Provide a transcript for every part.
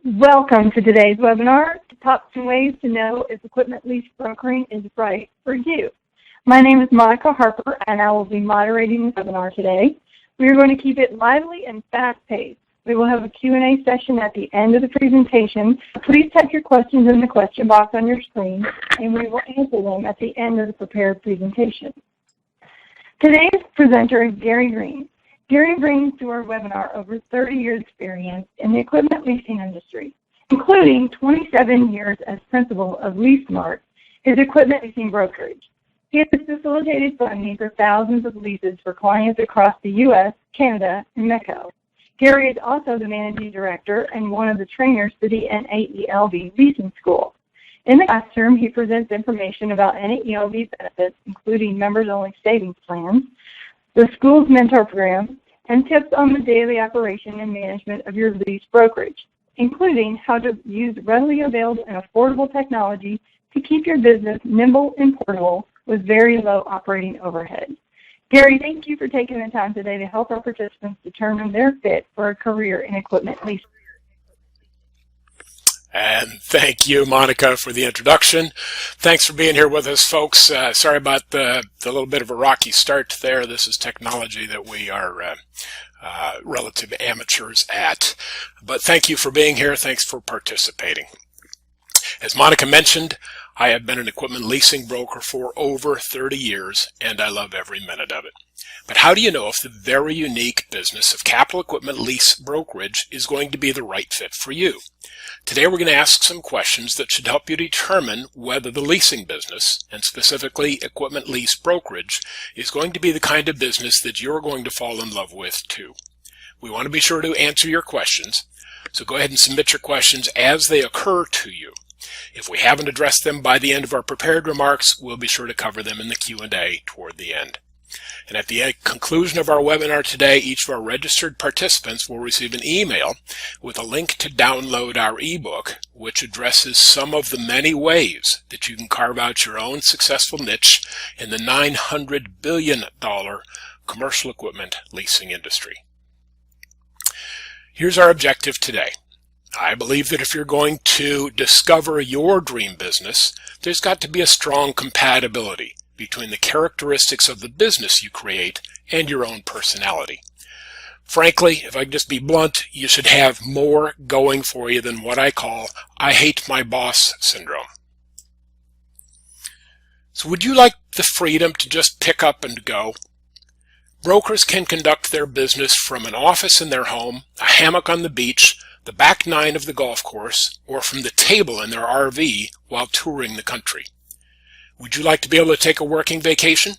Welcome to today's webinar, the top 10 ways to know if equipment lease brokering is right for you. My name is Monica Harper, and I will be moderating the webinar today. We are going to keep it lively and fast-paced. We will have a Q&A session at the end of the presentation. Please type your questions in the question box on your screen, and we will answer them at the end of the prepared presentation. Today's presenter is Gary Green. Gary brings to our webinar over 30 years experience in the equipment leasing industry, including 27 years as principal of LeaseMart, his equipment leasing brokerage. He has facilitated funding for thousands of leases for clients across the U.S., Canada, and Mexico. Gary is also the managing director and one of the trainers for the NAELV Leasing School. In the classroom, he presents information about NAELV benefits, including members-only savings plans, the school's mentor program, and tips on the daily operation and management of your lease brokerage, including how to use readily available and affordable technology to keep your business nimble and portable with very low operating overhead. Gary, thank you for taking the time today to help our participants determine their fit for a career in equipment leasing. And thank you, Monica, for the introduction. Thanks for being here with us, folks. Sorry about the little bit of a rocky start there. This is technology that we are relative amateurs at. But thank you for being here. Thanks for participating. As Monica mentioned, I have been an equipment leasing broker for over 30 years, and I love every minute of it. But how do you know if the very unique business of capital equipment lease brokerage is going to be the right fit for you? Today we're going to ask some questions that should help you determine whether the leasing business, and specifically equipment lease brokerage, is going to be the kind of business that you're going to fall in love with too. We want to be sure to answer your questions, so go ahead and submit your questions as they occur to you. If we haven't addressed them by the end of our prepared remarks, we'll be sure to cover them in the Q&A toward the end. And at the conclusion of our webinar today, each of our registered participants will receive an email with a link to download our ebook, which addresses some of the many ways that you can carve out your own successful niche in the $900 billion commercial equipment leasing industry. Here's our objective today. I believe that if you're going to discover your dream business, there's got to be a strong compatibility between the characteristics of the business you create and your own personality. Frankly, if I can just be blunt, you should have more going for you than what I call "I hate my boss" syndrome. So would you like the freedom to just pick up and go? Brokers can conduct their business from an office in their home, a hammock on the beach, the back nine of the golf course, or from the table in their RV while touring the country. Would you like to be able to take a working vacation?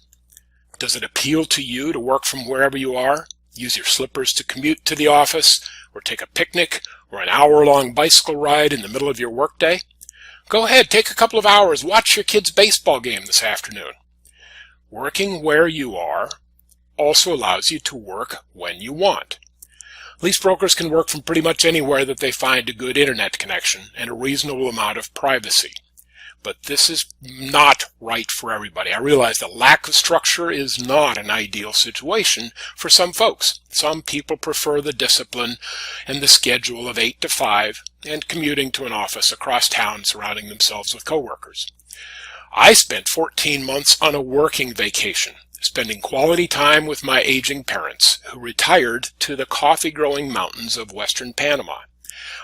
Does it appeal to you to work from wherever you are, use your slippers to commute to the office, or take a picnic, or an hour-long bicycle ride in the middle of your workday? Go ahead, take a couple of hours, watch your kid's baseball game this afternoon. Working where you are also allows you to work when you want. Lease brokers can work from pretty much anywhere that they find a good internet connection and a reasonable amount of privacy. But this is not right for everybody. I realize the lack of structure is not an ideal situation for some folks. Some people prefer the discipline and the schedule of 8 to 5 and commuting to an office across town surrounding themselves with coworkers. I spent 14 months on a working vacation, spending quality time with my aging parents who retired to the coffee-growing mountains of western Panama.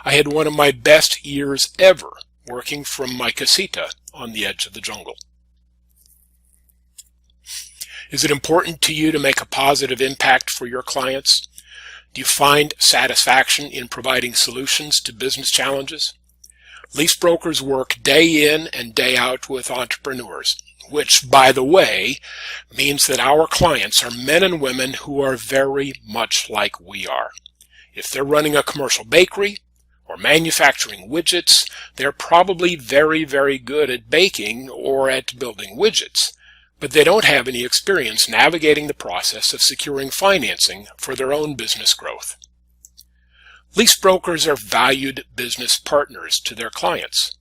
I had one of my best years ever working from my casita on the edge of the jungle. Is it important to you to make a positive impact for your clients? Do you find satisfaction in providing solutions to business challenges? Lease brokers work day in and day out with entrepreneurs, which, by the way, means that our clients are men and women who are very much like we are. If they're running a commercial bakery or manufacturing widgets, they're probably very, very good at baking or at building widgets, but they don't have any experience navigating the process of securing financing for their own business growth. Lease brokers are valued business partners to their clients.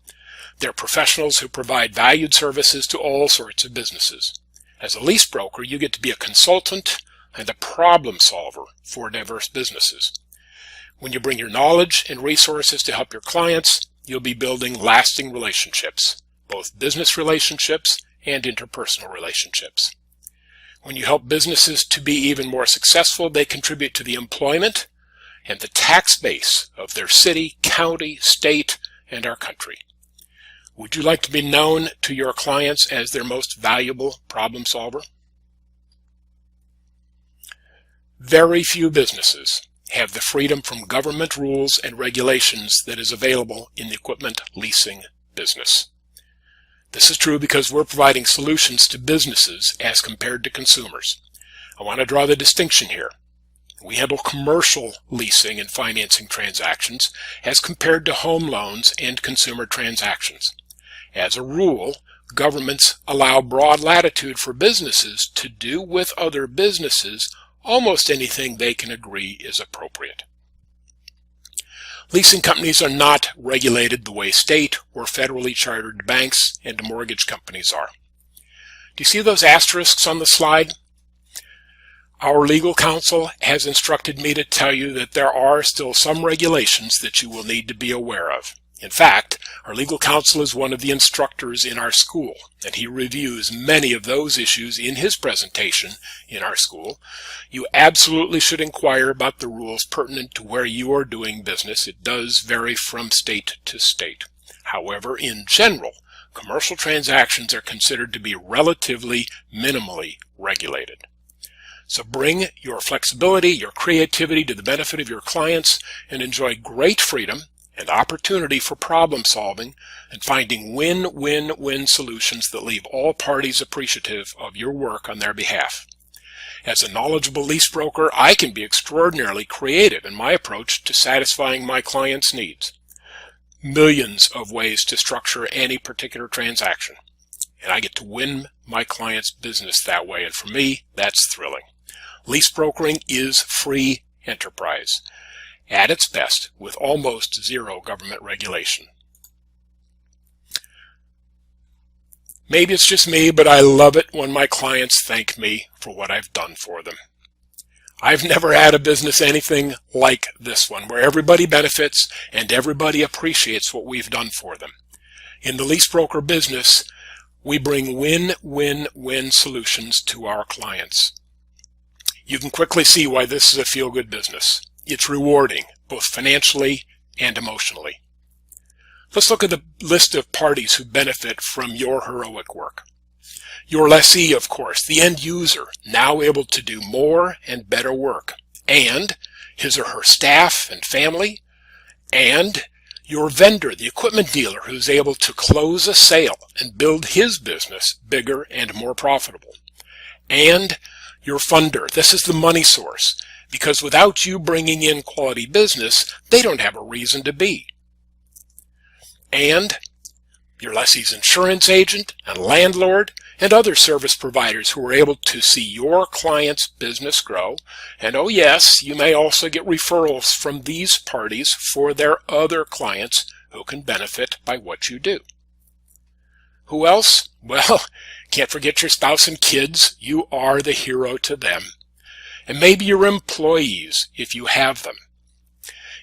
They're professionals who provide valued services to all sorts of businesses. As a lease broker, you get to be a consultant and a problem solver for diverse businesses. When you bring your knowledge and resources to help your clients, you'll be building lasting relationships, both business relationships and interpersonal relationships. When you help businesses to be even more successful, they contribute to the employment and the tax base of their city, county, state, and our country. Would you like to be known to your clients as their most valuable problem solver? Very few businesses have the freedom from government rules and regulations that is available in the equipment leasing business. This is true because we're providing solutions to businesses as compared to consumers. I want to draw the distinction here. We handle commercial leasing and financing transactions as compared to home loans and consumer transactions. As a rule, governments allow broad latitude for businesses to do with other businesses almost anything they can agree is appropriate. Leasing companies are not regulated the way state or federally chartered banks and mortgage companies are. Do you see those asterisks on the slide? Our legal counsel has instructed me to tell you that there are still some regulations that you will need to be aware of. In fact, our legal counsel is one of the instructors in our school, and he reviews many of those issues in his presentation in our school. You absolutely should inquire about the rules pertinent to where you are doing business. It does vary from state to state. However, in general, commercial transactions are considered to be relatively minimally regulated. So bring your flexibility, your creativity to the benefit of your clients and enjoy great freedom and opportunity for problem solving and finding win-win-win solutions that leave all parties appreciative of your work on their behalf. As a knowledgeable lease broker, I can be extraordinarily creative in my approach to satisfying my clients' needs. Millions of ways to structure any particular transaction, and I get to win my client's business that way, and for me, that's thrilling. Lease brokering is free enterprise, at its best, with almost zero government regulation. Maybe it's just me, but I love it when my clients thank me for what I've done for them. I've never had a business anything like this one, where everybody benefits and everybody appreciates what we've done for them. In the lease broker business, we bring win-win-win solutions to our clients. You can quickly see why this is a feel-good business. It's rewarding, both financially and emotionally. Let's look at the list of parties who benefit from your heroic work. Your lessee, of course, the end user, now able to do more and better work, and his or her staff and family, and your vendor, the equipment dealer, who's able to close a sale and build his business bigger and more profitable, and your funder. This is the money source, because without you bringing in quality business, they don't have a reason to be. And your lessee's insurance agent and landlord and other service providers who are able to see your client's business grow. And oh yes, you may also get referrals from these parties for their other clients who can benefit by what you do. Who else? Well, can't forget your spouse and kids. You are the hero to them. And maybe your employees, if you have them.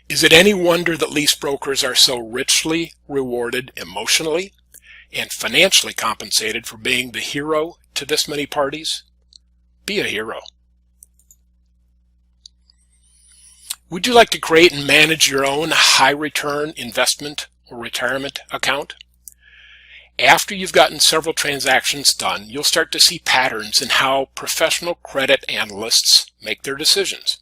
Is it any wonder that lease brokers are so richly rewarded emotionally and financially compensated for being the hero to this many parties? Be a hero. Would you like to create and manage your own high-return investment or retirement account? After you've gotten several transactions done, you'll start to see patterns in how professional credit analysts make their decisions.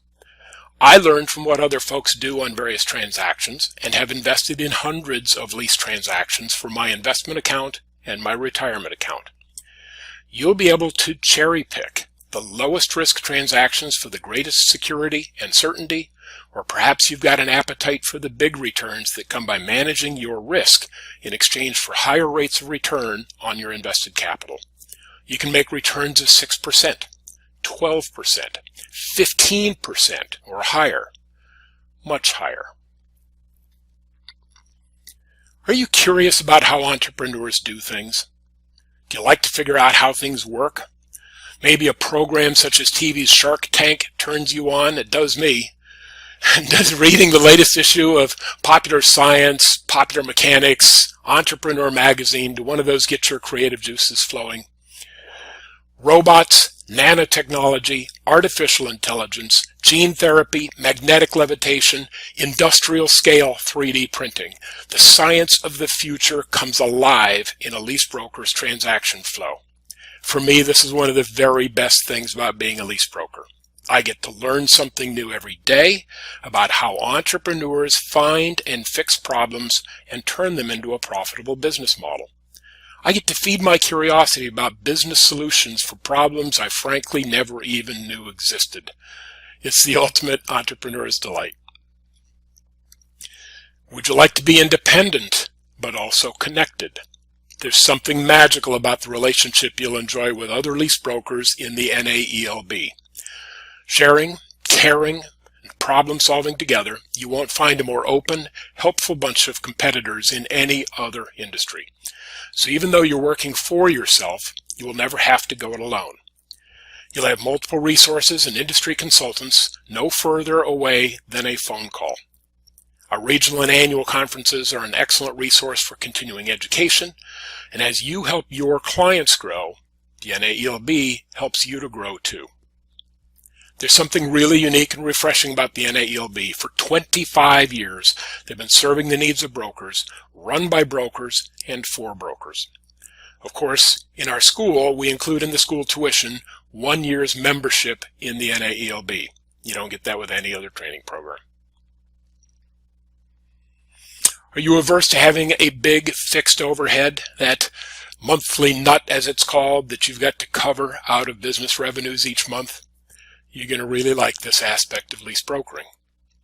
I learned from what other folks do on various transactions and have invested in hundreds of lease transactions for my investment account and my retirement account. You'll be able to cherry pick the lowest risk transactions for the greatest security and certainty, or perhaps you've got an appetite for the big returns that come by managing your risk in exchange for higher rates of return on your invested capital. You can make returns of 6%, 12%, 15%, or higher, much higher. Are you curious about how entrepreneurs do things? Do you like to figure out how things work? Maybe a program such as TV's Shark Tank turns you on. It does me. Does reading the latest issue of Popular Science, Popular Mechanics, Entrepreneur Magazine, do one of those get your creative juices flowing? Robots, nanotechnology, artificial intelligence, gene therapy, magnetic levitation, industrial scale 3D printing. The science of the future comes alive in a lease broker's transaction flow. For me, this is one of the very best things about being a lease broker. I get to learn something new every day about how entrepreneurs find and fix problems and turn them into a profitable business model. I get to feed my curiosity about business solutions for problems I frankly never even knew existed. It's the ultimate entrepreneur's delight. Would you like to be independent, but also connected? There's something magical about the relationship you'll enjoy with other lease brokers in the NAELB. Sharing, caring, and problem solving together, you won't find a more open, helpful bunch of competitors in any other industry. So even though you're working for yourself, you will never have to go it alone. You'll have multiple resources and industry consultants no further away than a phone call. Our regional and annual conferences are an excellent resource for continuing education, and as you help your clients grow, the NAELB helps you to grow too. There's something really unique and refreshing about the NAELB. For 25 years, they've been serving the needs of brokers, run by brokers, and for brokers. Of course, in our school, we include in the school tuition 1 year's membership in the NAELB. You don't get that with any other training program. Are you averse to having a big fixed overhead, that monthly nut as it's called, that you've got to cover out of business revenues each month? You're going to really like this aspect of lease brokering.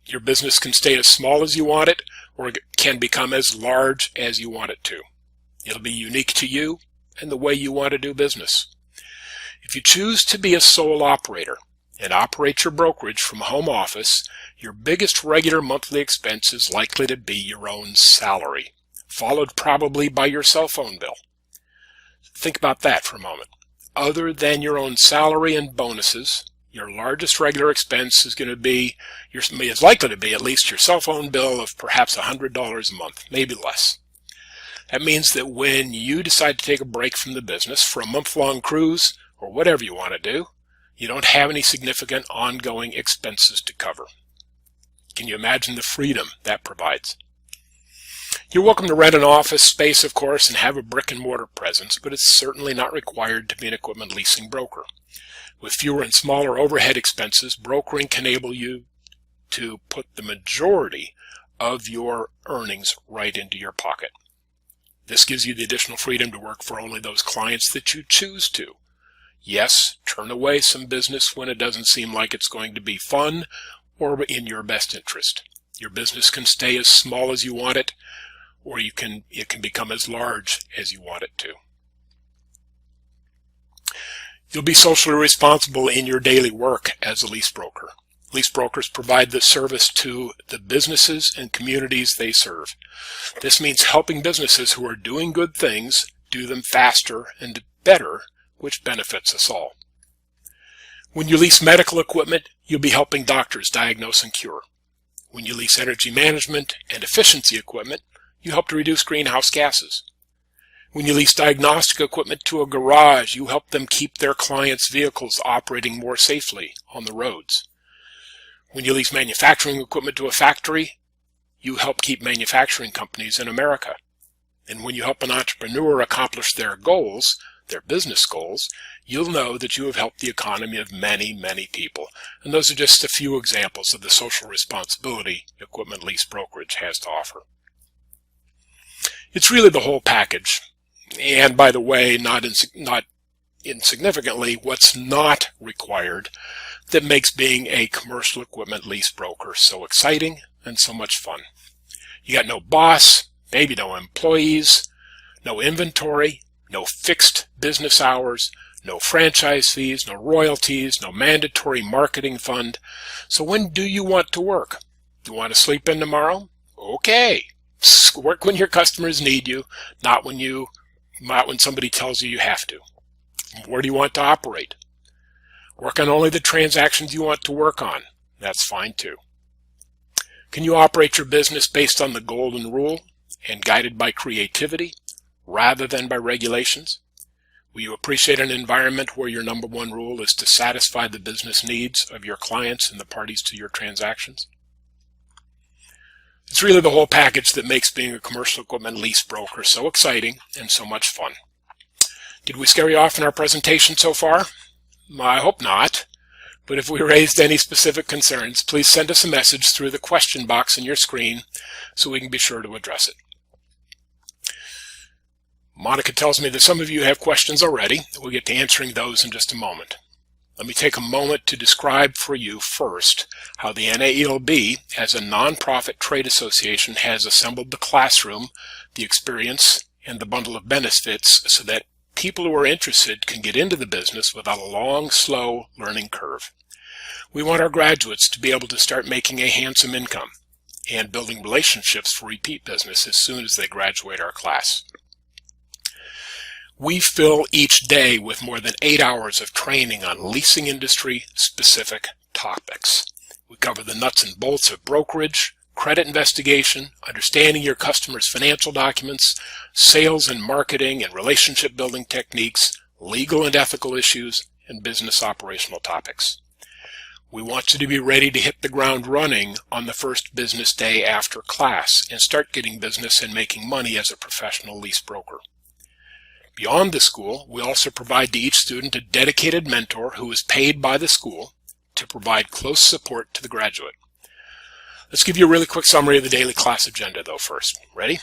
Your business can stay as small as you want it, or it can become as large as you want it to. It'll be unique to you and the way you want to do business. If you choose to be a sole operator and operate your brokerage from home office, your biggest regular monthly expense is likely to be your own salary, followed probably by your cell phone bill. Think about that for a moment. Other than your own salary and bonuses, your largest regular expense is going to be, is likely to be at least your cell phone bill of perhaps $100 a month, maybe less. That means that when you decide to take a break from the business for a month-long cruise or whatever you want to do, you don't have any significant ongoing expenses to cover. Can you imagine the freedom that provides? You're welcome to rent an office space, of course, and have a brick-and-mortar presence, but it's certainly not required to be an equipment leasing broker. With fewer and smaller overhead expenses, brokering can enable you to put the majority of your earnings right into your pocket. This gives you the additional freedom to work for only those clients that you choose to. Yes, turn away some business when it doesn't seem like it's going to be fun or in your best interest. Your business can stay as small as you want it, or it can become as large as you want it to. You'll be socially responsible in your daily work as a lease broker. Lease brokers provide the service to the businesses and communities they serve. This means helping businesses who are doing good things do them faster and better, which benefits us all. When you lease medical equipment, you'll be helping doctors diagnose and cure. When you lease energy management and efficiency equipment, you help to reduce greenhouse gases. When you lease diagnostic equipment to a garage, you help them keep their clients' vehicles operating more safely on the roads. When you lease manufacturing equipment to a factory, you help keep manufacturing companies in America. And when you help an entrepreneur accomplish their goals, their business goals, you'll know that you have helped the economy of many, many people. And those are just a few examples of the social responsibility equipment lease brokerage has to offer. It's really the whole package. And by the way, not insignificantly, what's not required that makes being a commercial equipment lease broker so exciting and so much fun. You got no boss, maybe no employees, no inventory, no fixed business hours, no franchise fees, no royalties, no mandatory marketing fund. So when do you want to work? You want to sleep in tomorrow? Okay. Work when your customers need you, not when somebody tells you you have to. Where do you want to operate? Work on only the transactions you want to work on. That's fine too. Can you operate your business based on the golden rule and guided by creativity rather than by regulations? Will you appreciate an environment where your number one rule is to satisfy the business needs of your clients and the parties to your transactions? It's really the whole package that makes being a commercial equipment lease broker so exciting and so much fun. Did we scare you off in our presentation so far? I hope not. But if we raised any specific concerns, please send us a message through the question box on your screen so we can be sure to address it. Monica tells me that some of you have questions already. We'll get to answering those in just a moment. Let me take a moment to describe for you first how the NAELB, as a nonprofit trade association, has assembled the classroom, the experience, and the bundle of benefits so that people who are interested can get into the business without a long, slow learning curve. We want our graduates to be able to start making a handsome income and building relationships for repeat business as soon as they graduate our class. We fill each day with more than 8 hours of training on leasing industry specific topics. We cover the nuts and bolts of brokerage, credit investigation, understanding your customers' financial documents, sales and marketing and relationship building techniques, legal and ethical issues, and business operational topics. We want you to be ready to hit the ground running on the first business day after class and start getting business and making money as a professional lease broker. Beyond the school, we also provide to each student a dedicated mentor who is paid by the school to provide close support to the graduate. Let's give you a really quick summary of the daily class agenda, though, first. Ready?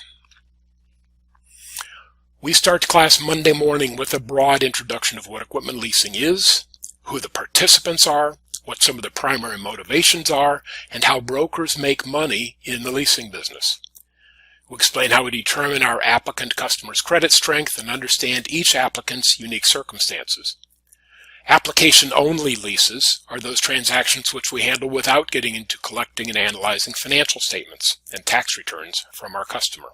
We start class Monday morning with a broad introduction of what equipment leasing is, who the participants are, what some of the primary motivations are, and how brokers make money in the leasing business. We explain how we determine our applicant customer's credit strength and understand each applicant's unique circumstances. Application-only leases are those transactions which we handle without getting into collecting and analyzing financial statements and tax returns from our customer.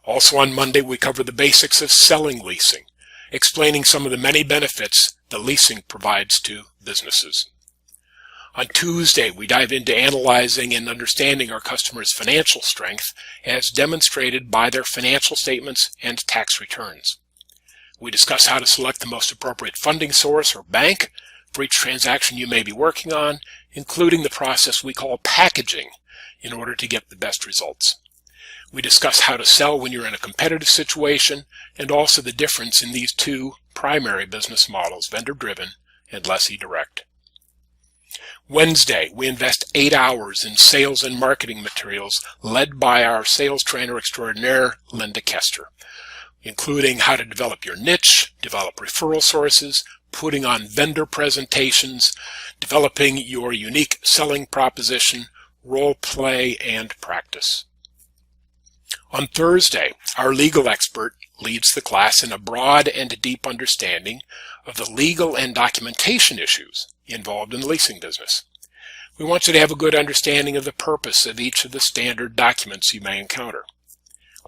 Also on Monday, we cover the basics of selling leasing, explaining some of the many benefits that leasing provides to businesses. On Tuesday, we dive into analyzing and understanding our customers' financial strength as demonstrated by their financial statements and tax returns. We discuss how to select the most appropriate funding source or bank for each transaction you may be working on, including the process we call packaging in order to get the best results. We discuss how to sell when you're in a competitive situation and also the difference in these two primary business models, vendor-driven and lessee direct. Wednesday, we invest 8 hours in sales and marketing materials led by our sales trainer extraordinaire, Linda Kester, including how to develop your niche, develop referral sources, putting on vendor presentations, developing your unique selling proposition, role play, and practice. On Thursday, our legal expert leads the class in a broad and deep understanding of the legal and documentation issues involved in the leasing business. We want you to have a good understanding of the purpose of each of the standard documents you may encounter.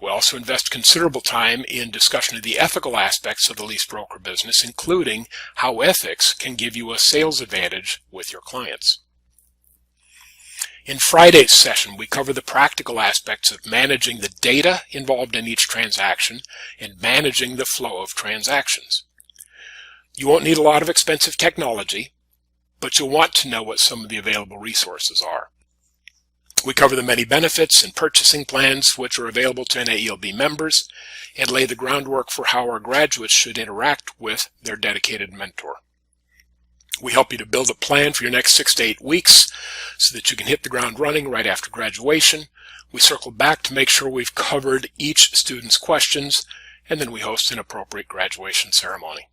We also invest considerable time in discussion of the ethical aspects of the lease broker business, including how ethics can give you a sales advantage with your clients. In Friday's session, we cover the practical aspects of managing the data involved in each transaction and managing the flow of transactions. You won't need a lot of expensive technology, but you'll want to know what some of the available resources are. We cover the many benefits and purchasing plans which are available to NAELB members and lay the groundwork for how our graduates should interact with their dedicated mentor. We help you to build a plan for your next 6 to 8 weeks so that you can hit the ground running right after graduation. We circle back to make sure we've covered each student's questions, and then we host an appropriate graduation ceremony.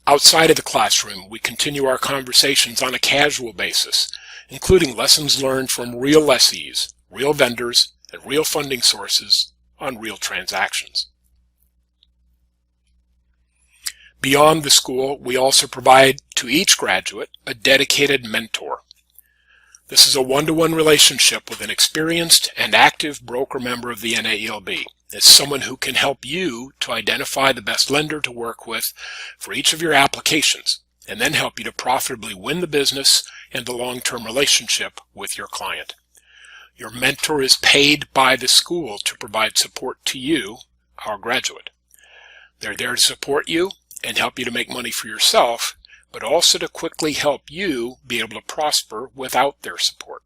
Outside of the classroom, we continue our conversations on a casual basis, including lessons learned from real lessees, real vendors, and real funding sources on real transactions. Beyond the school, we also provide to each graduate a dedicated mentor. This is a one-to-one relationship with an experienced and active broker member of the NAELB. It's someone who can help you to identify the best lender to work with for each of your applications and then help you to profitably win the business and the long-term relationship with your client. Your mentor is paid by the school to provide support to you, our graduate. They're there to support you and help you to make money for yourself, but also to quickly help you be able to prosper without their support.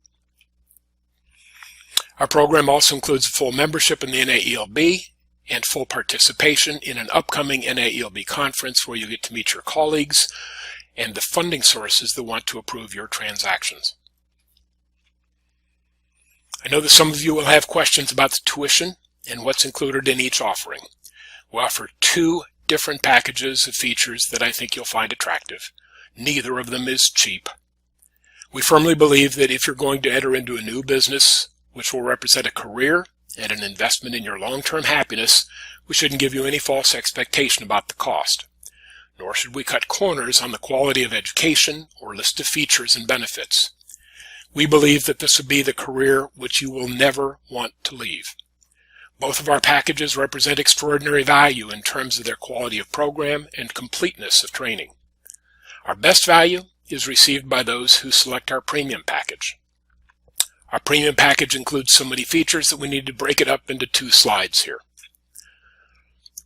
Our program also includes full membership in the NAELB and full participation in an upcoming NAELB conference where you get to meet your colleagues and the funding sources that want to approve your transactions. I know that some of you will have questions about the tuition and what's included in each offering. We offer 2 different packages of features that I think you'll find attractive. Neither of them is cheap. We firmly believe that if you're going to enter into a new business, which will represent a career and an investment in your long-term happiness, we shouldn't give you any false expectation about the cost. Nor should we cut corners on the quality of education or list of features and benefits. We believe that this would be the career which you will never want to leave. Both of our packages represent extraordinary value in terms of their quality of program and completeness of training. Our best value is received by those who select our premium package. Our premium package includes so many features that we need to break it up into 2 slides here.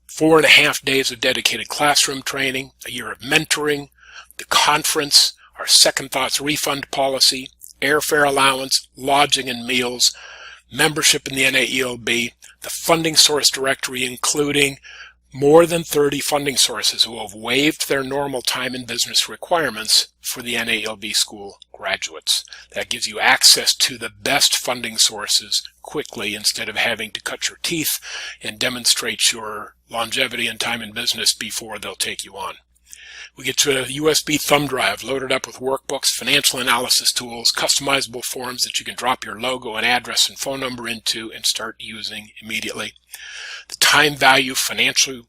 4.5 days of dedicated classroom training, a year of mentoring, the conference, our Second Thoughts refund policy, airfare allowance, lodging and meals, membership in the NAELB, the funding source directory including more than 30 funding sources who have waived their normal time and business requirements for the NAELB school graduates. That gives you access to the best funding sources quickly instead of having to cut your teeth and demonstrate your longevity and time in business before they'll take you on. We get you a USB thumb drive loaded up with workbooks, financial analysis tools, customizable forms that you can drop your logo and address and phone number into and start using immediately. The time value financial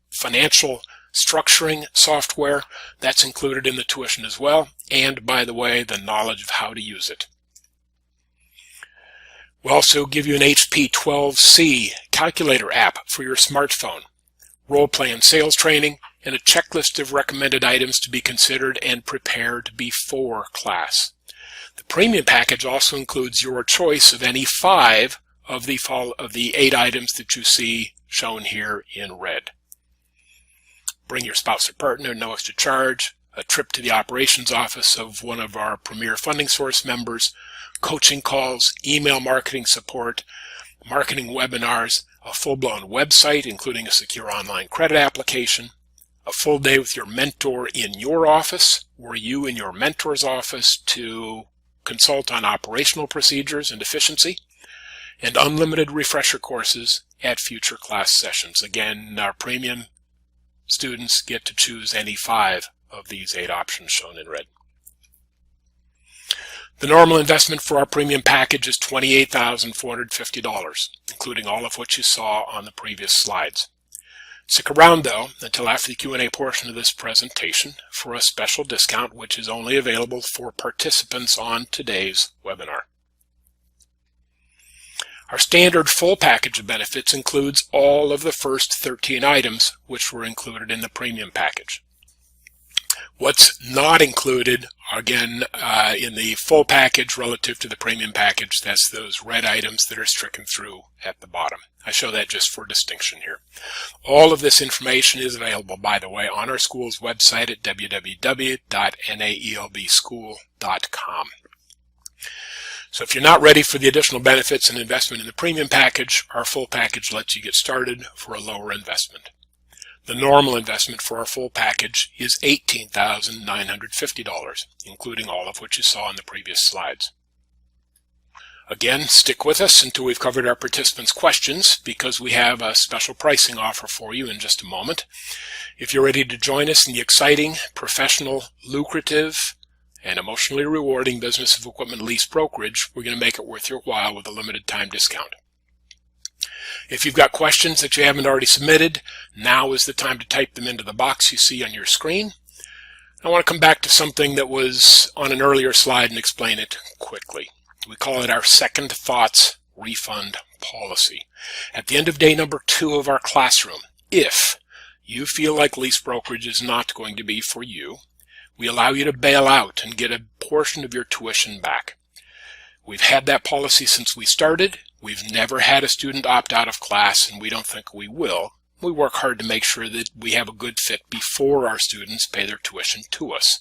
structuring software, that's included in the tuition as well. And by the way, the knowledge of how to use it. We'll also give you an HP 12C calculator app for your smartphone, role play and sales training, and a checklist of recommended items to be considered and prepared before class. The premium package also includes your choice of any 5 of the 8 items that you see shown here in red. Bring your spouse or partner, no extra charge, a trip to the operations office of one of our premier funding source members, coaching calls, email marketing support, marketing webinars, a full-blown website including a secure online credit application, a full day with your mentor in your office or you in your mentor's office to consult on operational procedures and efficiency, and unlimited refresher courses at future class sessions. Again, our premium students get to choose any 5 of these 8 options shown in red. The normal investment for our premium package is $28,450, including all of what you saw on the previous slides. Stick around, though, until after the Q&A portion of this presentation for a special discount which is only available for participants on today's webinar. Our standard full package of benefits includes all of the first 13 items which were included in the premium package. What's not included, again, in the full package relative to the premium package, that's those red items that are stricken through at the bottom. I show that just for distinction here. All of this information is available, by the way, on our school's website at www.naelbschool.com. So if you're not ready for the additional benefits and investment in the premium package, our full package lets you get started for a lower investment. The normal investment for our full package is $18,950, including all of what you saw in the previous slides. Again, stick with us until we've covered our participants' questions, because we have a special pricing offer for you in just a moment. If you're ready to join us in the exciting, professional, lucrative, and emotionally rewarding business of equipment lease brokerage, we're going to make it worth your while with a limited time discount. If you've got questions that you haven't already submitted, now is the time to type them into the box you see on your screen. I want to come back to something that was on an earlier slide and explain it quickly. We call it our Second Thoughts refund policy. At the end of day number 2 of our classroom, if you feel like lease brokerage is not going to be for you, we allow you to bail out and get a portion of your tuition back. We've had that policy since we started. We've never had a student opt out of class, and we don't think we will. We work hard to make sure that we have a good fit before our students pay their tuition to us.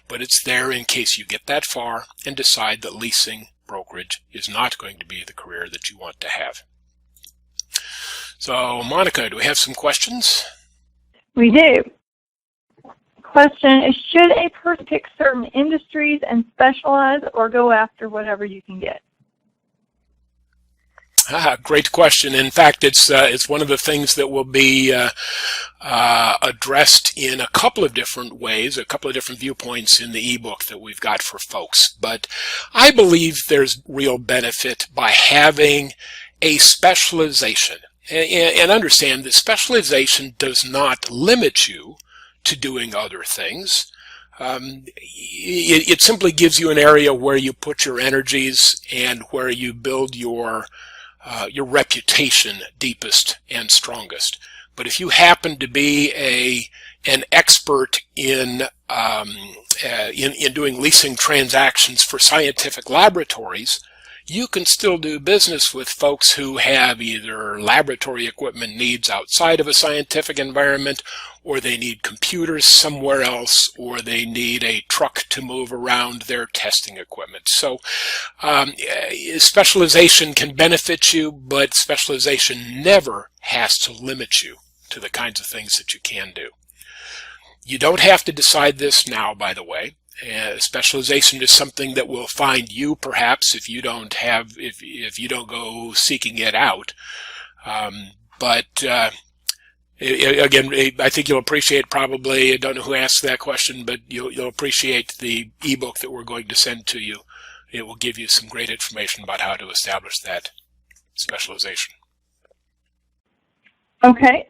But it's there in case you get that far and decide that leasing brokerage is not going to be the career that you want to have. So, Monica, do we have some questions? We do. Question is, should a person pick certain industries and specialize or go after whatever you can get? Great question. In fact, it's one of the things that will be addressed in a couple of different ways, a couple of different viewpoints in the ebook that we've got for folks. But I believe there's real benefit by having a specialization. And understand that specialization does not limit you to doing other things. It simply gives you an area where you put your energies and where you build your reputation deepest and strongest. But if you happen to be an expert in doing leasing transactions for scientific laboratories, you can still do business with folks who have either laboratory equipment needs outside of a scientific environment, or they need computers somewhere else, or they need a truck to move around their testing equipment. So specialization can benefit you, but specialization never has to limit you to the kinds of things that you can do. You don't have to decide this now, by the way. Specialization is something that will find you, perhaps, if you don't go seeking it out. Again, I think you'll appreciate, probably, I don't know who asked that question, but you'll appreciate the ebook that we're going to send to you. It will give you some great information about how to establish that specialization. Okay.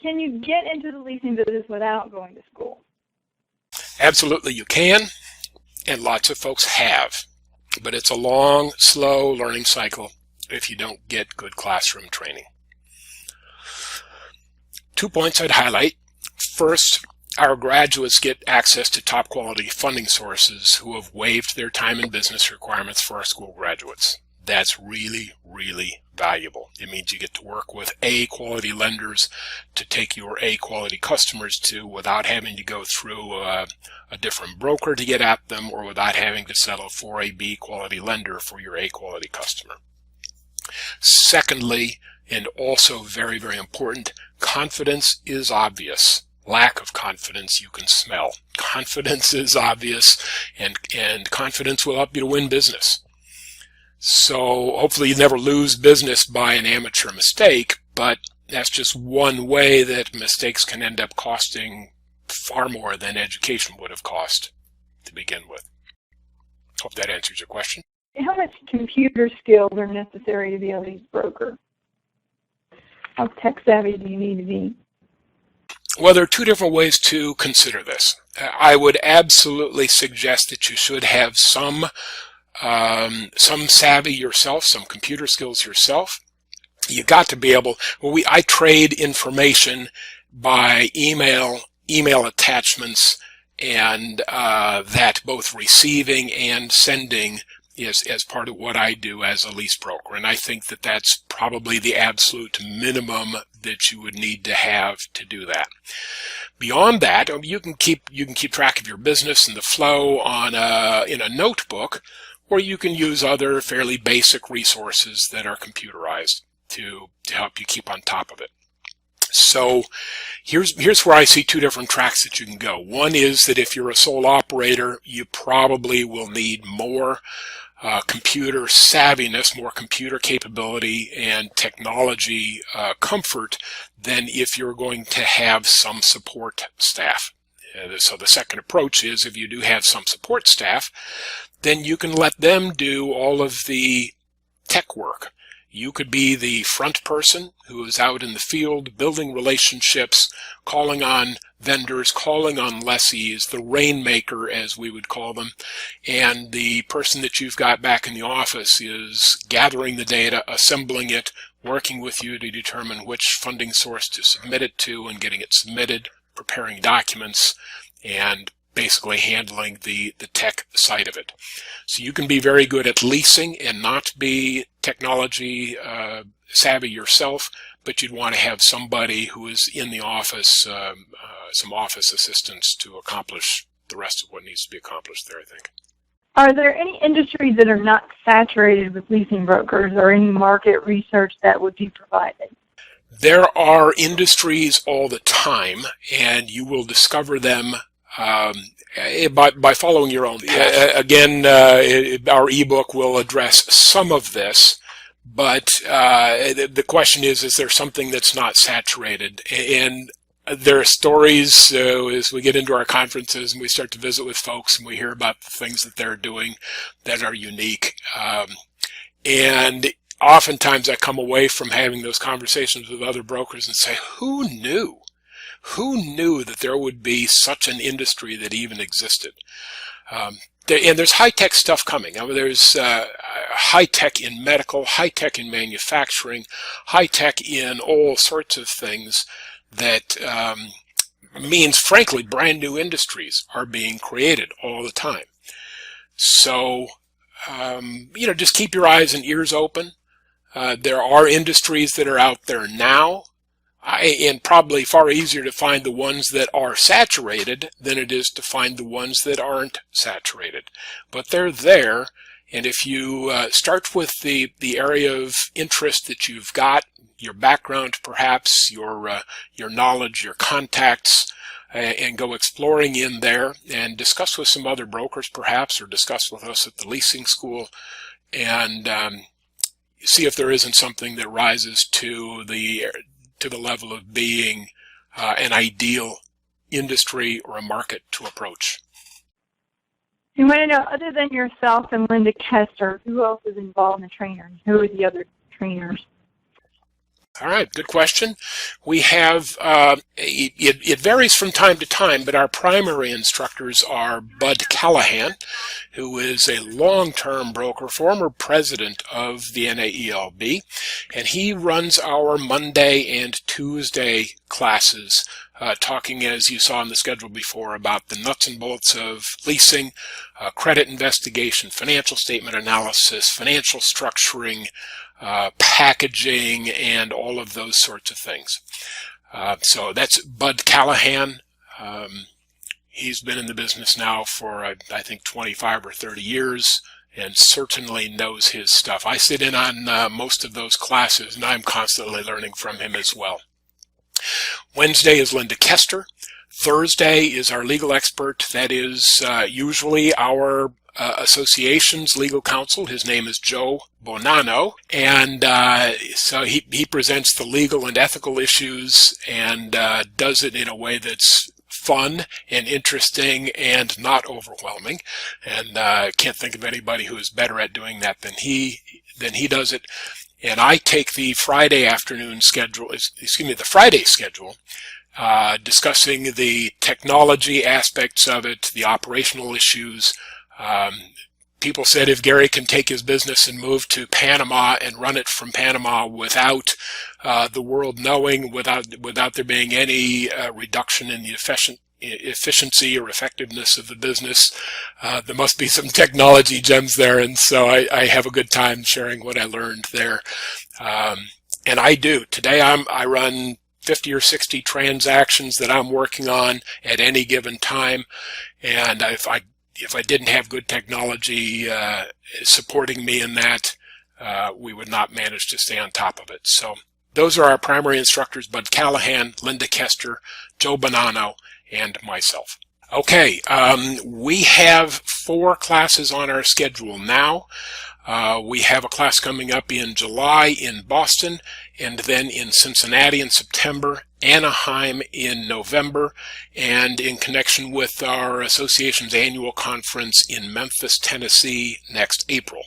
Can you get into the leasing business without going to school? Absolutely you can, and lots of folks have. But it's a long, slow learning cycle if you don't get good classroom training. 2 points I'd highlight. First, our graduates get access to top quality funding sources who have waived their time and business requirements for our school graduates. That's really, really valuable. It means you get to work with A-quality lenders to take your A-quality customers to without having to go through a different broker to get at them, or without having to settle for a B-quality lender for your A-quality customer. Secondly, and also very, very important, confidence is obvious. Lack of confidence you can smell. Confidence is obvious, and confidence will help you to win business. So hopefully you never lose business by an amateur mistake, but that's just one way that mistakes can end up costing far more than education would have cost to begin with. Hope that answers your question. How much computer skills are necessary to be a lease broker? How tech savvy do you need to be? Well, there are two different ways to consider this. I would absolutely suggest that you should have some savvy yourself, some computer skills yourself. You got to be able, I trade information by email attachments, and that both receiving and sending is as part of what I do as a lease broker. And I think that that's probably the absolute minimum that you would need to have to do that. Beyond that, you can keep track of your business and the flow in a notebook, or you can use other fairly basic resources that are computerized to help you keep on top of it. So here's where I see two different tracks that you can go. One is that if you're a sole operator, you probably will need more computer savviness, more computer capability and technology comfort than if you're going to have some support staff. So the second approach is, if you do have some support staff, then you can let them do all of the tech work. You could be the front person who is out in the field building relationships, calling on vendors, calling on lessees, the rainmaker as we would call them, and the person that you've got back in the office is gathering the data, assembling it, working with you to determine which funding source to submit it to and getting it submitted, preparing documents and basically handling the tech side of it. So you can be very good at leasing and not be technology savvy yourself, but you'd want to have somebody who is in the office, some office assistance to accomplish the rest of what needs to be accomplished there, I think. Are there any industries that are not saturated with leasing brokers, or any market research that would be provided? There are industries all the time, and you will discover them by following your own path. Again, our ebook will address some of this, but the question is there something that's not saturated? And there are stories as we get into our conferences and we start to visit with folks and we hear about the things that they're doing that are unique. And oftentimes I come away from having those conversations with other brokers and say, who knew? Who knew that there would be such an industry that even existed? And there's high-tech stuff coming. I mean, there's high-tech in medical, high-tech in manufacturing, high-tech in all sorts of things that means, frankly, brand new industries are being created all the time. So, just keep your eyes and ears open. There are industries that are out there now, and probably far easier to find the ones that are saturated than it is to find the ones that aren't saturated. But they're there, and if you start with the area of interest that you've got, your background perhaps, your knowledge, your contacts, and go exploring in there and discuss with some other brokers perhaps, or discuss with us at the leasing school, and see if there isn't something that rises to the level of being an ideal industry or a market to approach. You want to know, other than yourself and Linda Kester, who else is involved in the trainers? Who are the other trainers? All right, good question. We have, it varies from time to time, but our primary instructors are Bud Callahan, who is a long-term broker, former president of the NAELB, and he runs our Monday and Tuesday classes, talking, as you saw on the schedule before, about the nuts and bolts of leasing, credit investigation, financial statement analysis, financial structuring, packaging, and all of those sorts of things. So that's Bud Callahan. He's been in the business now for, I think, 25 or 30 years, and certainly knows his stuff. I sit in on most of those classes, and I'm constantly learning from him as well. Wednesday is Linda Kester. Thursday is our legal expert. That is usually our association's legal counsel. His name is Joe Bonanno, and so he presents the legal and ethical issues and does it in a way that's fun and interesting and not overwhelming. And can't think of anybody who is better at doing that than he does it. And I take the Friday afternoon schedule, the Friday schedule, discussing the technology aspects of it, the operational issues. People said if Gary can take his business and move to Panama and run it from Panama without the world knowing, without there being any reduction in the efficiency or effectiveness of the business, there must be some technology gems there, and so I have a good time sharing what I learned there. And I do. Today I run 50 or 60 transactions that I'm working on at any given time, and if I didn't have good technology supporting me in that, we would not manage to stay on top of it. So those are our primary instructors: Bud Callahan, Linda Kester, Joe Bonanno, and myself. Okay, we have 4 classes on our schedule now. We have a class coming up in July in Boston, and then in Cincinnati in September, Anaheim in November, and in connection with our association's annual conference in Memphis, Tennessee next April.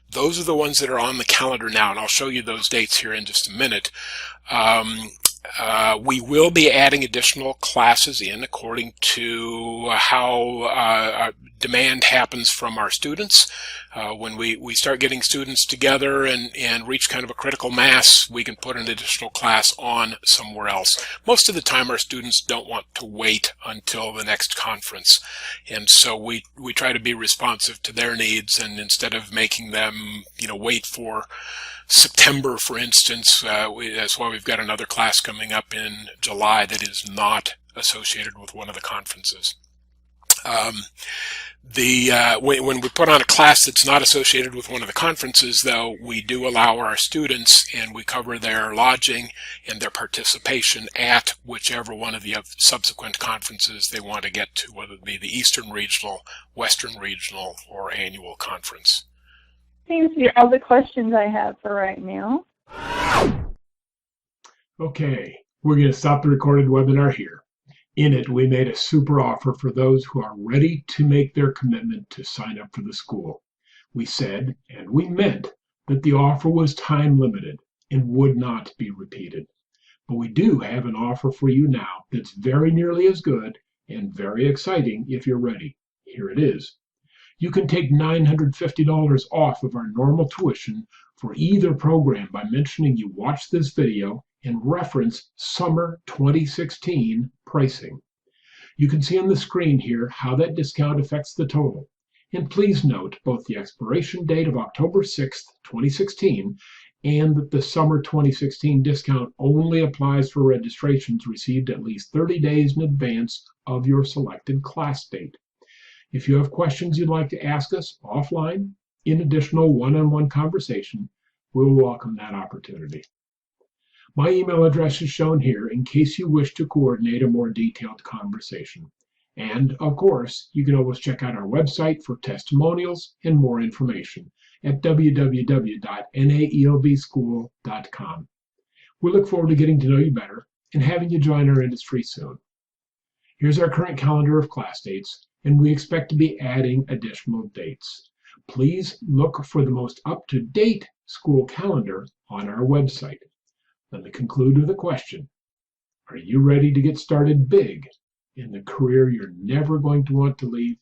Those are the ones that are on the calendar now, and I'll show you those dates here in just a minute. We will be adding additional classes in according to how demand happens from our students. When we start getting students together and reach kind of a critical mass, we can put an additional class on somewhere else. Most of the time our students don't want to wait until the next conference, and so we try to be responsive to their needs, and instead of making them wait for September, for instance, that's why we've got another class coming up in July that is not associated with one of the conferences. When we put on a class that's not associated with one of the conferences, though, we do allow our students, and we cover their lodging and their participation at whichever one of the subsequent conferences they want to get to, whether it be the Eastern Regional, Western Regional, or Annual Conference. Seems to be all the questions I have for right now. Okay, we're going to stop the recorded webinar here. In it, we made a super offer for those who are ready to make their commitment to sign up for the school. We said, and we meant, that the offer was time limited and would not be repeated. But we do have an offer for you now that's very nearly as good and very exciting if you're ready. Here it is. You can take $950 off of our normal tuition for either program by mentioning you watched this video and reference Summer 2016 pricing. You can see on the screen here how that discount affects the total. And please note both the expiration date of October 6th, 2016, and that the Summer 2016 discount only applies for registrations received at least 30 days in advance of your selected class date. If you have questions you'd like to ask us offline, in additional one-on-one conversation, we'll welcome that opportunity. My email address is shown here in case you wish to coordinate a more detailed conversation. And, of course, you can always check out our website for testimonials and more information at www.naeobschool.com. We look forward to getting to know you better and having you join our industry soon. Here's our current calendar of class dates, and we expect to be adding additional dates. Please look for the most up-to-date school calendar on our website. Let me conclude with a question. Are you ready to get started big in the career you're never going to want to leave?